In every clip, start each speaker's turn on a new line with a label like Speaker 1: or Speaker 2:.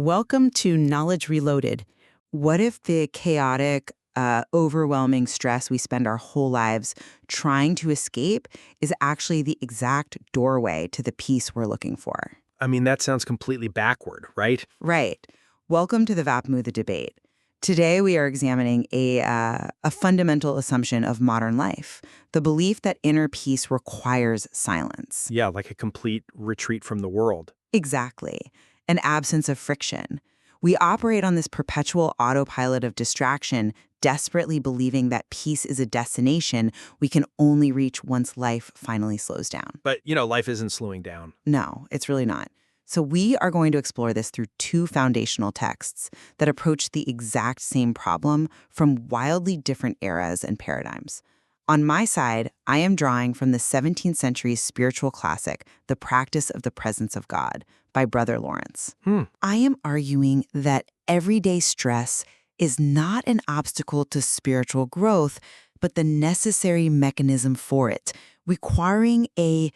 Speaker 1: Welcome to Knowledge Reloaded. What if the chaotic, overwhelming stress we spend our whole lives trying to escape is actually the exact doorway to the peace we're looking for?
Speaker 2: I mean, that sounds completely backward, right?
Speaker 1: Right. Welcome to the VAPMU, the debate. Today we are examining a fundamental assumption of modern life, the belief that inner peace requires silence.
Speaker 2: Yeah, like a complete retreat from the world.
Speaker 1: Exactly. An absence of friction. We operate on this perpetual autopilot of distraction, desperately believing that peace is a destination we can only reach once life finally slows down.
Speaker 2: But, life isn't slowing down.
Speaker 1: No, it's really not. So we are going to explore this through two foundational texts that approach the exact same problem from wildly different eras and paradigms. On my side, I am drawing from the 17th century spiritual classic, The Practice of the Presence of God, by Brother Lawrence. I am arguing that everyday stress is not an obstacle to spiritual growth, but the necessary mechanism for it, requiring an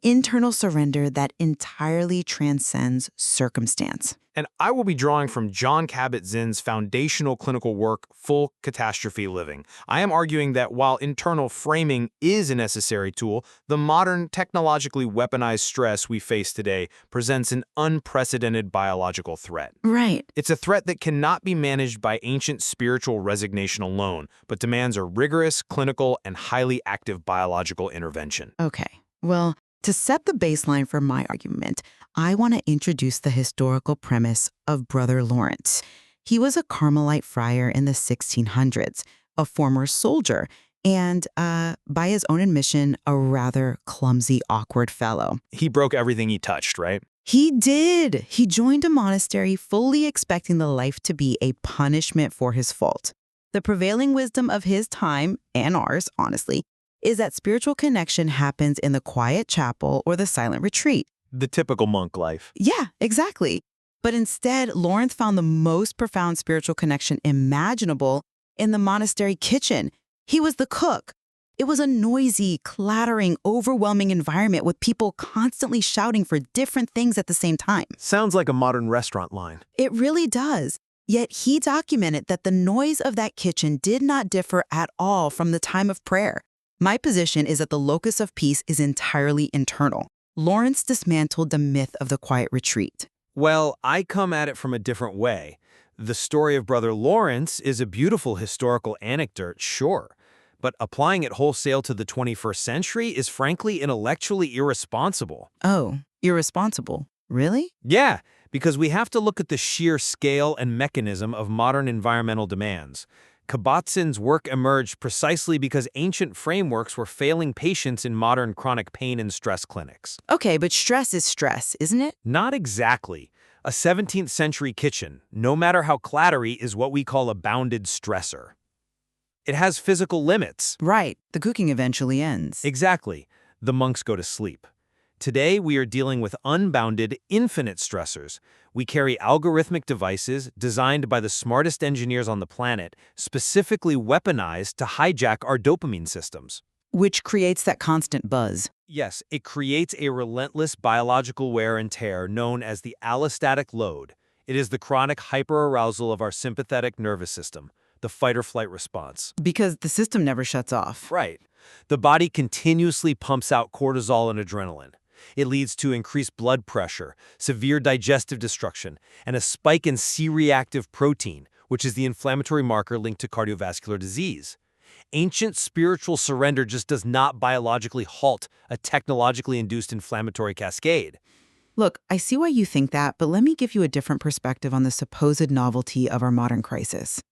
Speaker 1: internal surrender that entirely transcends circumstance.
Speaker 2: And I will be drawing from John Kabat-Zinn's foundational clinical work, Full Catastrophe Living. I am arguing that while internal framing is a necessary tool, the modern technologically weaponized stress we face today presents an unprecedented biological threat.
Speaker 1: Right.
Speaker 2: It's a threat that cannot be managed by ancient spiritual resignation alone, but demands a rigorous, clinical, and highly active biological intervention.
Speaker 1: Okay. Well, to set the baseline for my argument, I want to introduce the historical premise of Brother Lawrence. He was a Carmelite friar in the 1600s, a former soldier, and, by his own admission, a rather clumsy, awkward fellow.
Speaker 2: He broke everything he touched, right?
Speaker 1: He did. He joined a monastery fully expecting the life to be a punishment for his fault. The prevailing wisdom of his time, and ours, honestly, is that spiritual connection happens in the quiet chapel or the silent retreat.
Speaker 2: The typical monk life.
Speaker 1: Yeah, exactly. But instead, Lawrence found the most profound spiritual connection imaginable in the monastery kitchen. He was the cook. It was a noisy, clattering, overwhelming environment with people constantly shouting for different things at the same time.
Speaker 2: Sounds like a modern restaurant line.
Speaker 1: It really does. Yet he documented that the noise of that kitchen did not differ at all from the time of prayer. My position is that the locus of peace is entirely internal. Lawrence dismantled the myth of the quiet retreat.
Speaker 2: Well, I come at it from a different way. The story of Brother Lawrence is a beautiful historical anecdote, sure, but applying it wholesale to the 21st century is frankly intellectually irresponsible.
Speaker 1: Oh, irresponsible. Really?
Speaker 2: Yeah, because we have to look at the sheer scale and mechanism of modern environmental demands. Kabat-Zinn's work emerged precisely because ancient frameworks were failing patients in modern chronic pain and stress clinics.
Speaker 1: Okay, but stress is stress, isn't it?
Speaker 2: Not exactly. A 17th century kitchen, no matter how clattery, is what we call a bounded stressor. It has physical limits.
Speaker 1: Right. The cooking eventually ends.
Speaker 2: Exactly. The monks go to sleep. Today, we are dealing with unbounded, infinite stressors. We carry algorithmic devices designed by the smartest engineers on the planet, specifically weaponized to hijack our dopamine systems.
Speaker 1: Which creates that constant buzz.
Speaker 2: Yes, it creates a relentless biological wear and tear known as the allostatic load. It is the chronic hyperarousal of our sympathetic nervous system, the fight-or-flight response.
Speaker 1: Because the system never shuts off.
Speaker 2: Right. The body continuously pumps out cortisol and adrenaline. It leads to increased blood pressure, severe digestive destruction, and a spike in C-reactive protein, which is the inflammatory marker linked to cardiovascular disease. Ancient spiritual surrender just does not biologically halt a technologically induced inflammatory cascade.
Speaker 1: Look, I see why you think that, but let me give you a different perspective on the supposed novelty of our modern crisis.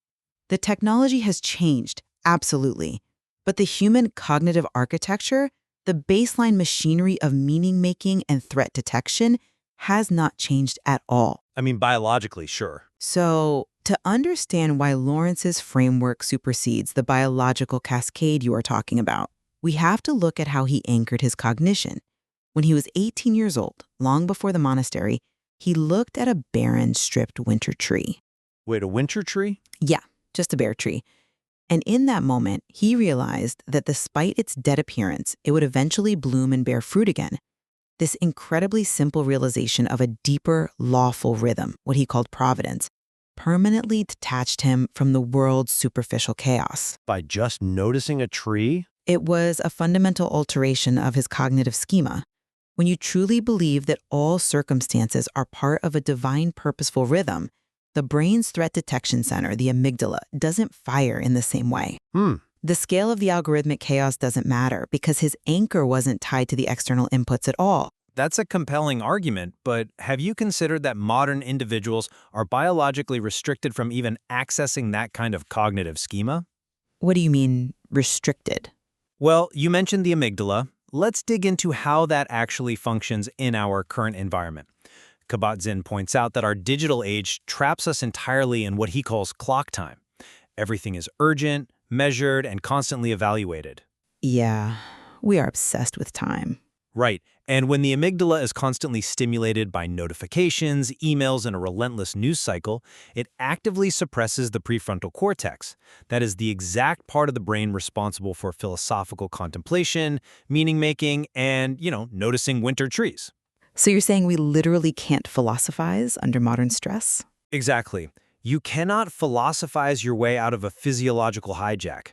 Speaker 1: The technology has changed, absolutely. But the human cognitive architecture, the baseline machinery of meaning-making and threat detection, has not changed at all.
Speaker 2: I mean, biologically, sure.
Speaker 1: So, to understand why Lawrence's framework supersedes the biological cascade you are talking about, we have to look at how he anchored his cognition. When he was 18 years old, long before the monastery, he looked at a barren, stripped winter tree.
Speaker 2: Wait, a winter tree?
Speaker 1: Yeah, just a bare tree. And in that moment, he realized that despite its dead appearance, it would eventually bloom and bear fruit again. This incredibly simple realization of a deeper, lawful rhythm, what he called providence, permanently detached him from the world's superficial chaos.
Speaker 2: By just noticing a tree?
Speaker 1: It was a fundamental alteration of his cognitive schema. When you truly believe that all circumstances are part of a divine purposeful rhythm, the brain's threat detection center, the amygdala, doesn't fire in the same way. The scale of the algorithmic chaos doesn't matter because his anchor wasn't tied to the external inputs at all.
Speaker 3: That's a compelling argument, but have you considered that modern individuals are biologically restricted from even accessing that kind of cognitive schema?
Speaker 1: What do you mean, restricted?
Speaker 3: Well, you mentioned the amygdala. Let's dig into how that actually functions in our current environment. Kabat-Zinn points out that our digital age traps us entirely in what he calls clock time. Everything is urgent, measured, and constantly evaluated.
Speaker 1: Yeah, we are obsessed with time.
Speaker 3: Right, and when the amygdala is constantly stimulated by notifications, emails, and a relentless news cycle, it actively suppresses the prefrontal cortex. That is the exact part of the brain responsible for philosophical contemplation, meaning-making, and, noticing winter trees.
Speaker 1: So you're saying we literally can't philosophize under modern stress?
Speaker 3: Exactly. You cannot philosophize your way out of a physiological hijack.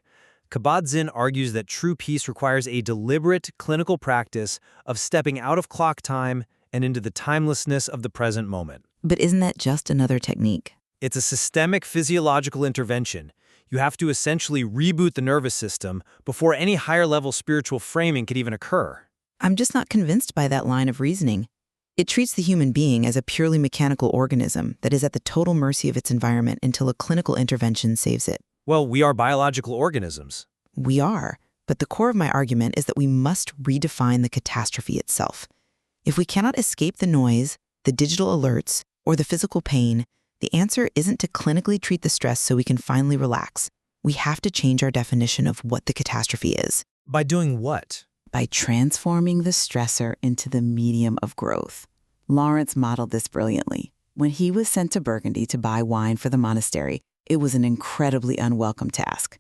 Speaker 3: Kabat-Zinn argues that true peace requires a deliberate clinical practice of stepping out of clock time and into the timelessness of the present moment.
Speaker 1: But isn't that just another technique?
Speaker 3: It's a systemic physiological intervention. You have to essentially reboot the nervous system before any higher-level spiritual framing could even occur.
Speaker 1: I'm just not convinced by that line of reasoning. It treats the human being as a purely mechanical organism that is at the total mercy of its environment until a clinical intervention saves it.
Speaker 3: Well, we are biological organisms.
Speaker 1: We are, but the core of my argument is that we must redefine the catastrophe itself. If we cannot escape the noise, the digital alerts, or the physical pain, the answer isn't to clinically treat the stress so we can finally relax. We have to change our definition of what the catastrophe is.
Speaker 3: By doing what?
Speaker 1: By transforming the stressor into the medium of growth. Lawrence modeled this brilliantly. When he was sent to Burgundy to buy wine for the monastery, it was an incredibly unwelcome task.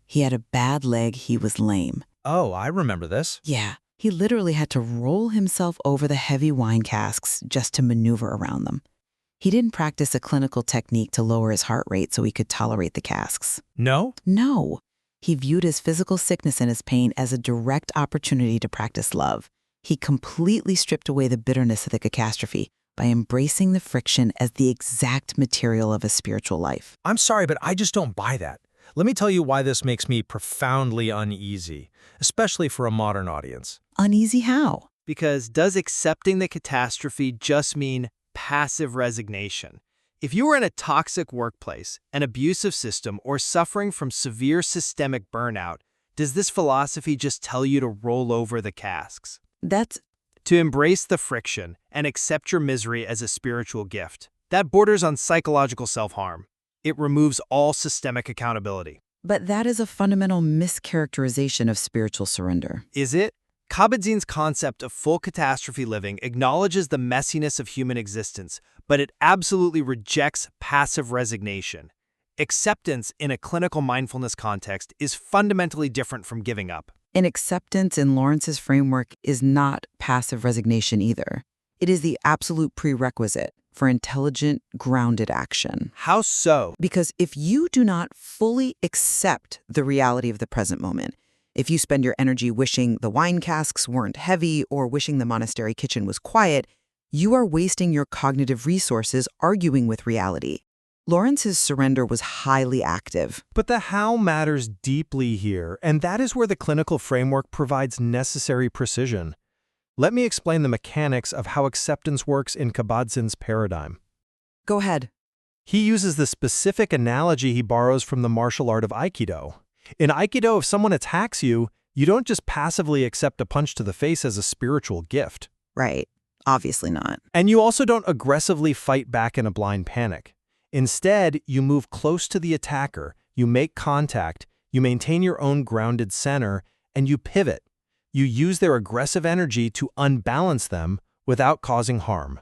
Speaker 1: He had a bad leg, he was lame.
Speaker 3: Oh, I remember this.
Speaker 1: Yeah, he literally had to roll himself over the heavy wine casks just to maneuver around them. He didn't practice a clinical technique to lower his heart rate so he could tolerate the casks.
Speaker 3: No?
Speaker 1: No. He viewed his physical sickness and his pain as a direct opportunity to practice love. He completely stripped away the bitterness of the catastrophe by embracing the friction as the exact material of a spiritual life.
Speaker 3: I'm sorry, but I just don't buy that. Let me tell you why this makes me profoundly uneasy, especially for a modern audience.
Speaker 1: Uneasy how?
Speaker 4: Because does accepting the catastrophe just mean passive resignation? If you were in a toxic workplace, an abusive system, or suffering from severe systemic burnout, does this philosophy just tell you to roll over the casks? To embrace the friction and accept your misery as a spiritual gift. That borders on psychological self-harm. It removes all systemic accountability.
Speaker 1: But that is a fundamental mischaracterization of spiritual surrender.
Speaker 4: Is it? Kabat-Zinn's concept of full catastrophe living acknowledges the messiness of human existence, but it absolutely rejects passive resignation. Acceptance in a clinical mindfulness context is fundamentally different from giving up.
Speaker 1: And acceptance in Lawrence's framework is not passive resignation either. It is the absolute prerequisite for intelligent, grounded action.
Speaker 4: How so?
Speaker 1: Because if you do not fully accept the reality of the present moment, if you spend your energy wishing the wine casks weren't heavy or wishing the monastery kitchen was quiet, you are wasting your cognitive resources arguing with reality. Lawrence's surrender was highly active.
Speaker 2: But the how matters deeply here, and that is where the clinical framework provides necessary precision. Let me explain the mechanics of how acceptance works in Kabat-Zinn's paradigm.
Speaker 1: Go ahead.
Speaker 2: He uses the specific analogy he borrows from the martial art of Aikido. In Aikido, if someone attacks you, you don't just passively accept a punch to the face as a spiritual gift.
Speaker 1: Right. Obviously not.
Speaker 2: And you also don't aggressively fight back in a blind panic. Instead, you move close to the attacker, you make contact, you maintain your own grounded center, and you pivot. You use their aggressive energy to unbalance them without causing harm.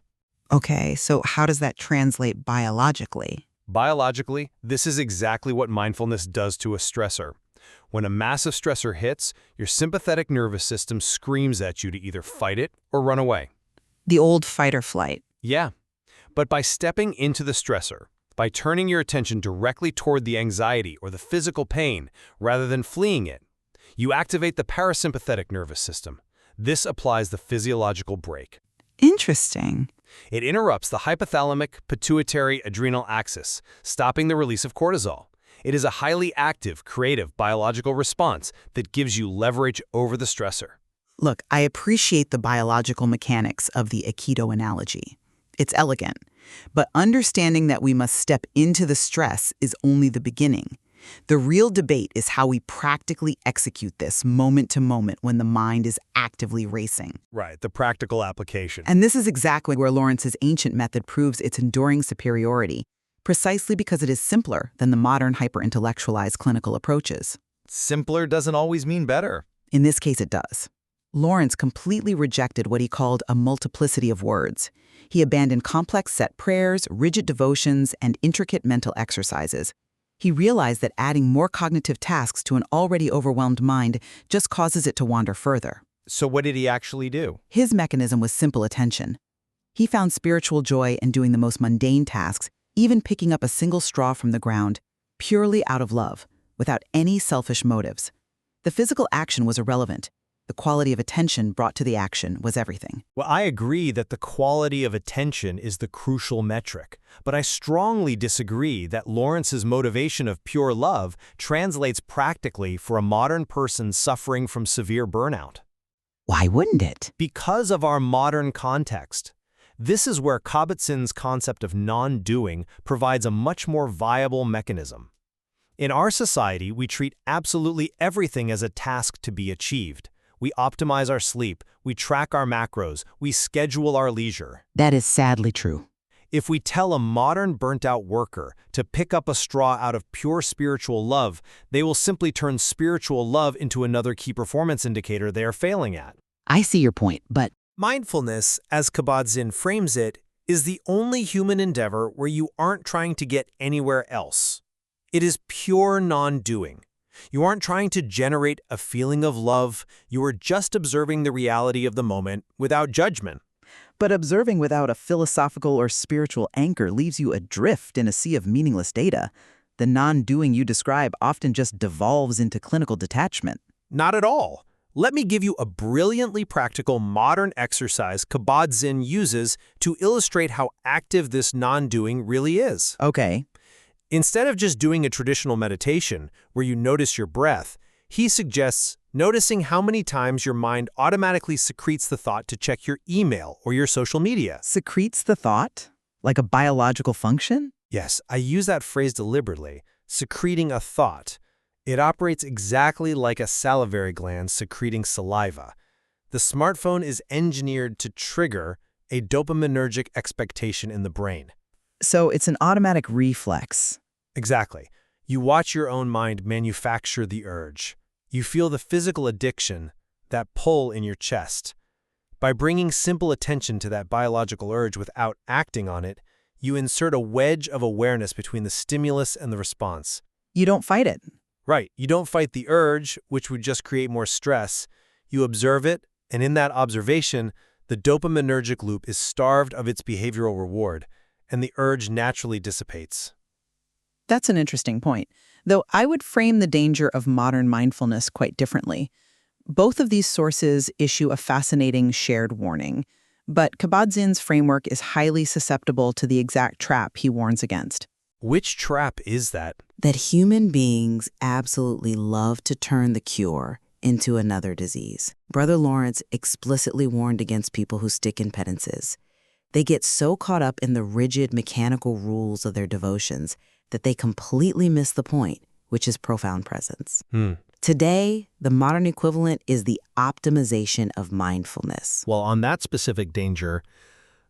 Speaker 1: Okay, so how does that translate biologically?
Speaker 2: Biologically, this is exactly what mindfulness does to a stressor. When a massive stressor hits, your sympathetic nervous system screams at you to either fight it or run away.
Speaker 1: The old fight or flight.
Speaker 2: Yeah, but by stepping into the stressor, by turning your attention directly toward the anxiety or the physical pain rather than fleeing it, you activate the parasympathetic nervous system. This applies the physiological brake.
Speaker 1: Interesting.
Speaker 2: It interrupts the hypothalamic, pituitary, adrenal axis, stopping the release of cortisol. It is a highly active, creative biological response that gives you leverage over the stressor.
Speaker 1: Look, I appreciate the biological mechanics of the Aikido analogy. It's elegant. But understanding that we must step into the stress is only the beginning. The real debate is how we practically execute this moment to moment when the mind is actively racing.
Speaker 2: Right, the practical application.
Speaker 1: And this is exactly where Lawrence's ancient method proves its enduring superiority, precisely because it is simpler than the modern hyper-intellectualized clinical approaches.
Speaker 3: Simpler doesn't always mean better.
Speaker 1: In this case, it does. Lawrence completely rejected what he called a multiplicity of words. He abandoned complex set prayers, rigid devotions, and intricate mental exercises. He realized that adding more cognitive tasks to an already overwhelmed mind just causes it to wander further.
Speaker 3: So what did he actually do?
Speaker 1: His mechanism was simple attention. He found spiritual joy in doing the most mundane tasks, even picking up a single straw from the ground, purely out of love, without any selfish motives. The physical action was irrelevant. The quality of attention brought to the action was everything.
Speaker 3: Well, I agree that the quality of attention is the crucial metric, but I strongly disagree that Lawrence's motivation of pure love translates practically for a modern person suffering from severe burnout.
Speaker 1: Why wouldn't it?
Speaker 3: Because of our modern context. This is where Kabat-Zinn's concept of non-doing provides a much more viable mechanism. In our society, we treat absolutely everything as a task to be achieved. We optimize our sleep, we track our macros, we schedule our leisure.
Speaker 1: That is sadly true.
Speaker 3: If we tell a modern burnt-out worker to pick up a straw out of pure spiritual love, they will simply turn spiritual love into another key performance indicator they are failing at.
Speaker 1: I see your point, but
Speaker 3: Mindfulness, as Kabat-Zinn frames it, is the only human endeavor where you aren't trying to get anywhere else. It is pure non-doing. You aren't trying to generate a feeling of love, you are just observing the reality of the moment without judgment.
Speaker 1: But observing without a philosophical or spiritual anchor leaves you adrift in a sea of meaningless data. The non-doing you describe often just devolves into clinical detachment.
Speaker 3: Not at all. Let me give you a brilliantly practical modern exercise Kabat-Zinn uses to illustrate how active this non-doing really is.
Speaker 1: Okay.
Speaker 3: Instead of just doing a traditional meditation where you notice your breath, he suggests noticing how many times your mind automatically secretes the thought to check your email or your social media.
Speaker 1: Secretes the thought? Like a biological function?
Speaker 3: Yes, I use that phrase deliberately, secreting a thought. It operates exactly like a salivary gland secreting saliva. The smartphone is engineered to trigger a dopaminergic expectation in the brain.
Speaker 1: So it's an automatic reflex.
Speaker 3: Exactly. You watch your own mind manufacture the urge. You feel the physical addiction, that pull in your chest. By bringing simple attention to that biological urge without acting on it, you insert a wedge of awareness between the stimulus and the response.
Speaker 1: You don't fight it.
Speaker 3: Right. You don't fight the urge, which would just create more stress. You observe it, and in that observation, the dopaminergic loop is starved of its behavioral reward, and the urge naturally dissipates.
Speaker 1: That's an interesting point, though I would frame the danger of modern mindfulness quite differently. Both of these sources issue a fascinating shared warning, but Kabat-Zinn's framework is highly susceptible to the exact trap he warns against.
Speaker 3: Which trap is that?
Speaker 1: That human beings absolutely love to turn the cure into another disease. Brother Lawrence explicitly warned against people who stick in penances. They get so caught up in the rigid mechanical rules of their devotions that they completely miss the point, which is profound presence. Today, the modern equivalent is the optimization of mindfulness.
Speaker 3: Well, on that specific danger,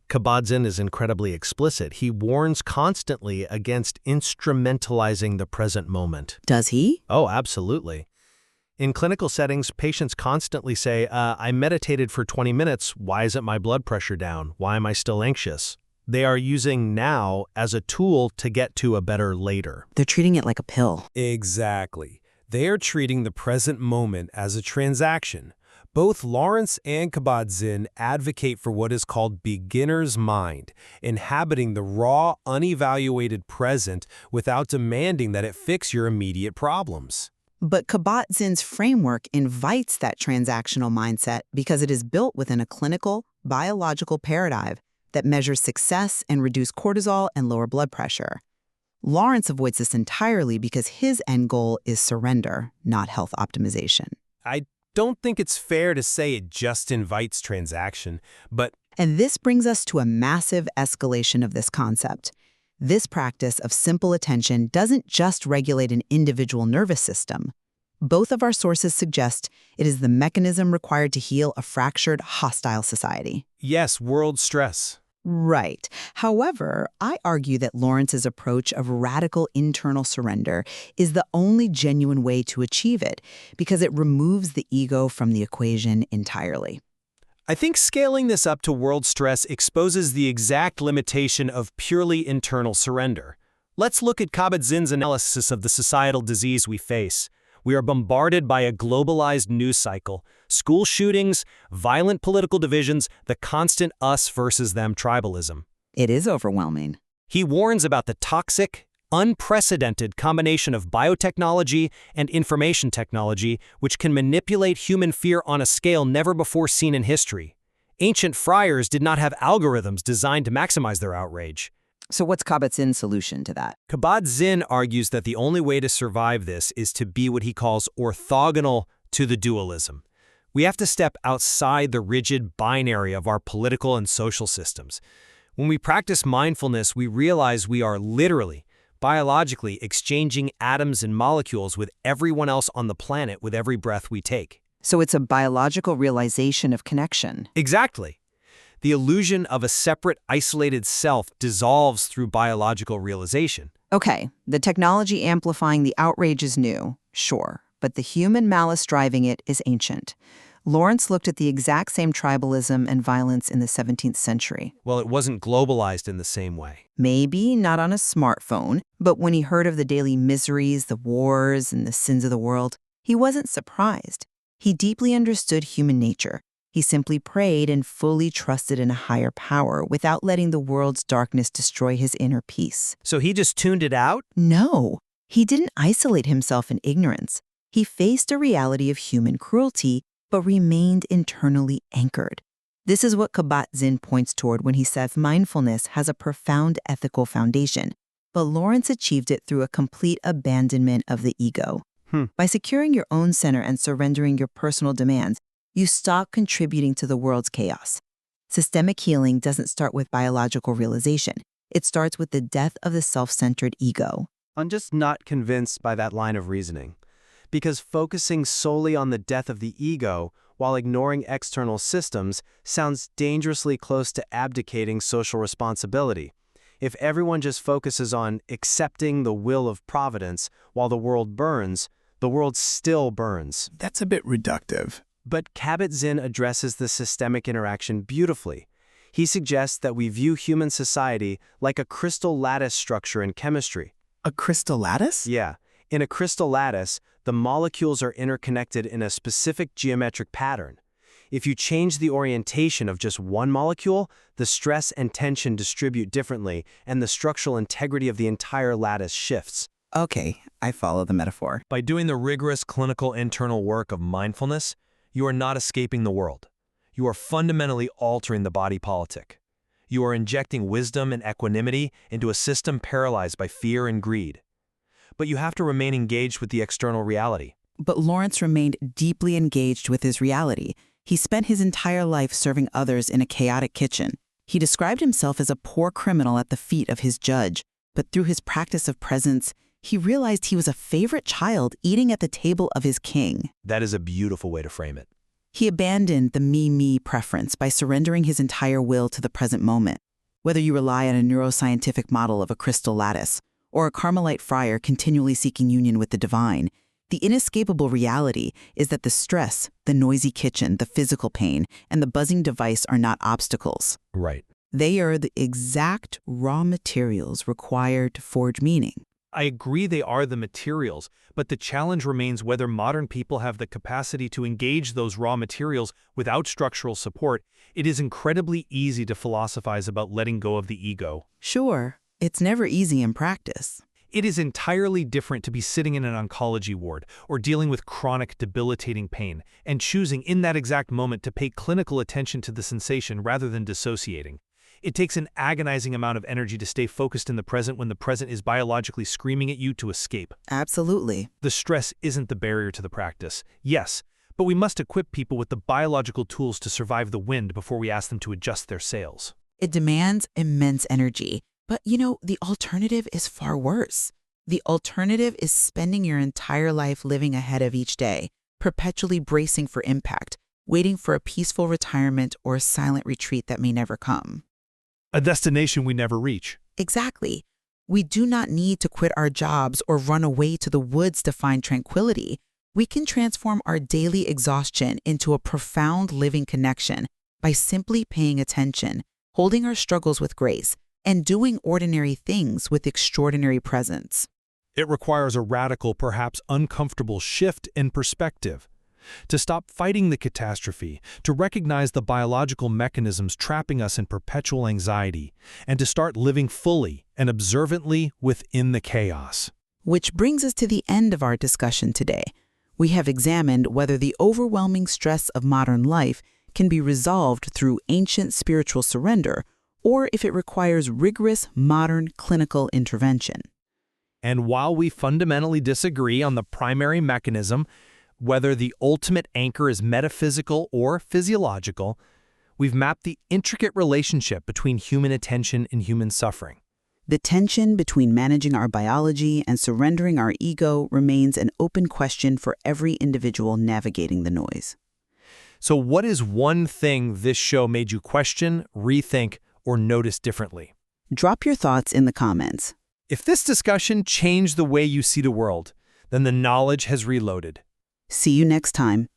Speaker 3: Kabat-Zinn is incredibly explicit. He warns constantly against instrumentalizing the present moment.
Speaker 1: Does he?
Speaker 3: Oh, absolutely. In clinical settings, patients constantly say, I meditated for 20 minutes. Why isn't my blood pressure down? Why am I still anxious? They are using now as a tool to get to a better later.
Speaker 1: They're treating it like a pill.
Speaker 2: Exactly. They are treating the present moment as a transaction. Both Lawrence and Kabat-Zinn advocate for what is called beginner's mind, inhabiting the raw, unevaluated present without demanding that it fix your immediate problems.
Speaker 1: But Kabat-Zinn's framework invites that transactional mindset because it is built within a clinical, biological paradigm that measures success and reduce cortisol and lower blood pressure. Lawrence avoids this entirely because his end goal is surrender, not health optimization.
Speaker 2: I don't think it's fair to say it just invites transaction, but
Speaker 1: And this brings us to a massive escalation of this concept. This practice of simple attention doesn't just regulate an individual nervous system. Both of our sources suggest it is the mechanism required to heal a fractured, hostile society.
Speaker 2: yes, world stress.
Speaker 1: Right. However, I argue that Lawrence's approach of radical internal surrender is the only genuine way to achieve it because it removes the ego from the equation entirely.
Speaker 2: I think scaling this up to world stress exposes the exact limitation of purely internal surrender. Let's look at Kabat-Zinn's analysis of the societal disease we face. We are bombarded by a globalized news cycle, school shootings, violent political divisions, the constant us versus them tribalism.
Speaker 1: It is overwhelming.
Speaker 2: He warns about the toxic, unprecedented combination of biotechnology and information technology which can manipulate human fear on a scale never before seen in history. Ancient friars did not have algorithms designed to maximize their outrage.
Speaker 1: So what's Kabat-Zinn's solution to that?
Speaker 2: Kabat-Zinn argues that the only way to survive this is to be what he calls orthogonal to the dualism. We have to step outside the rigid binary of our political and social systems. When we practice mindfulness, we realize we are literally, biologically exchanging atoms and molecules with everyone else on the planet with every breath we take.
Speaker 1: So it's a biological realization of connection.
Speaker 2: Exactly. The illusion of a separate, isolated self dissolves through biological realization.
Speaker 1: Okay, the technology amplifying the outrage is new, sure, but the human malice driving it is ancient. Lawrence looked at the exact same tribalism and violence in the 17th century.
Speaker 2: Well, it wasn't globalized in the same way.
Speaker 1: Maybe not on a smartphone, but when he heard of the daily miseries, the wars, and the sins of the world, he wasn't surprised. He deeply understood human nature. He simply prayed and fully trusted in a higher power without letting the world's darkness destroy his inner peace.
Speaker 2: So he just tuned it out?
Speaker 1: No, he didn't isolate himself in ignorance. He faced a reality of human cruelty, but remained internally anchored. This is what Kabat-Zinn points toward when he says mindfulness has a profound ethical foundation, but Lawrence achieved it through a complete abandonment of the ego. By securing your own center and surrendering your personal demands, you stop contributing to the world's chaos. Systemic healing doesn't start with biological realization. It starts with the death of the self-centered ego.
Speaker 5: I'm just not convinced by that line of reasoning. Because focusing solely on the death of the ego while ignoring external systems sounds dangerously close to abdicating social responsibility. If everyone just focuses on accepting the will of providence while the world burns, the world still burns.
Speaker 6: That's a bit reductive.
Speaker 5: But Kabat-Zinn addresses the systemic interaction beautifully. He suggests that we view human society like a crystal lattice structure in chemistry.
Speaker 6: A crystal lattice?
Speaker 5: Yeah. In a crystal lattice, the molecules are interconnected in a specific geometric pattern. If you change the orientation of just one molecule, the stress and tension distribute differently, and the structural integrity of the entire lattice shifts.
Speaker 6: Okay, I follow the metaphor.
Speaker 2: By doing the rigorous clinical internal work of mindfulness, you are not escaping the world. You are fundamentally altering the body politic. You are injecting wisdom and equanimity into a system paralyzed by fear and greed. But you have to remain engaged with the external reality.
Speaker 1: But Lawrence remained deeply engaged with his reality. He spent his entire life serving others in a chaotic kitchen. He described himself as a poor criminal at the feet of his judge, but through his practice of presence, he realized he was a favorite child eating at the table of his king.
Speaker 2: That is a beautiful way to frame it.
Speaker 1: He abandoned the me-me preference by surrendering his entire will to the present moment. Whether you rely on a neuroscientific model of a crystal lattice, or a Carmelite friar continually seeking union with the divine, the inescapable reality is that the stress, the noisy kitchen, the physical pain, and the buzzing device are not obstacles.
Speaker 2: Right.
Speaker 1: They are the exact raw materials required to forge meaning.
Speaker 3: I agree they are the materials, but the challenge remains whether modern people have the capacity to engage those raw materials without structural support. It is incredibly easy to philosophize about letting go of the ego.
Speaker 1: Sure, it's never easy in practice.
Speaker 3: It is entirely different to be sitting in an oncology ward or dealing with chronic, debilitating pain and choosing in that exact moment to pay clinical attention to the sensation rather than dissociating. It takes an agonizing amount of energy to stay focused in the present when the present is biologically screaming at you to escape.
Speaker 1: Absolutely.
Speaker 3: The stress isn't the barrier to the practice, yes, but we must equip people with the biological tools to survive the wind before we ask them to adjust their sails.
Speaker 1: It demands immense energy. But, the alternative is far worse. The alternative is spending your entire life living ahead of each day, perpetually bracing for impact, waiting for a peaceful retirement or a silent retreat that may never come.
Speaker 3: A destination we never reach.
Speaker 1: Exactly. We do not need to quit our jobs or run away to the woods to find tranquility. We can transform our daily exhaustion into a profound living connection by simply paying attention, holding our struggles with grace, and doing ordinary things with extraordinary presence.
Speaker 3: It requires a radical, perhaps uncomfortable shift in perspective. To stop fighting the catastrophe, to recognize the biological mechanisms trapping us in perpetual anxiety, and to start living fully and observantly within the chaos.
Speaker 1: Which brings us to the end of our discussion today. We have examined whether the overwhelming stress of modern life can be resolved through ancient spiritual surrender, or if it requires rigorous modern clinical intervention.
Speaker 3: And while we fundamentally disagree on the primary mechanism, whether the ultimate anchor is metaphysical or physiological, we've mapped the intricate relationship between human attention and human suffering.
Speaker 1: The tension between managing our biology and surrendering our ego remains an open question for every individual navigating the noise.
Speaker 3: So what is one thing this show made you question, rethink, or notice differently?
Speaker 1: Drop your thoughts in the comments.
Speaker 3: If this discussion changed the way you see the world, then the knowledge has reloaded.
Speaker 1: See you next time.